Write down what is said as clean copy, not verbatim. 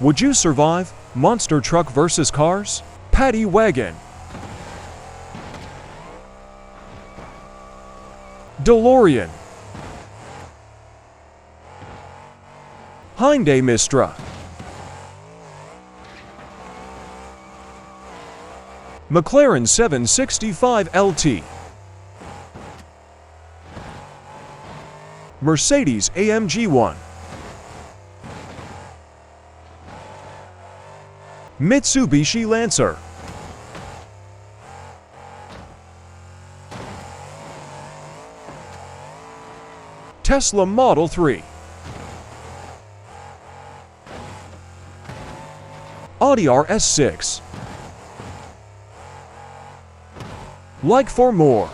Would you survive? Monster truck versus cars? Paddy wagon. DeLorean. Hyundai Mistra. McLaren 765 LT. Mercedes AMG 1. Mitsubishi Lancer. Tesla Model 3. Audi RS6. Like for more.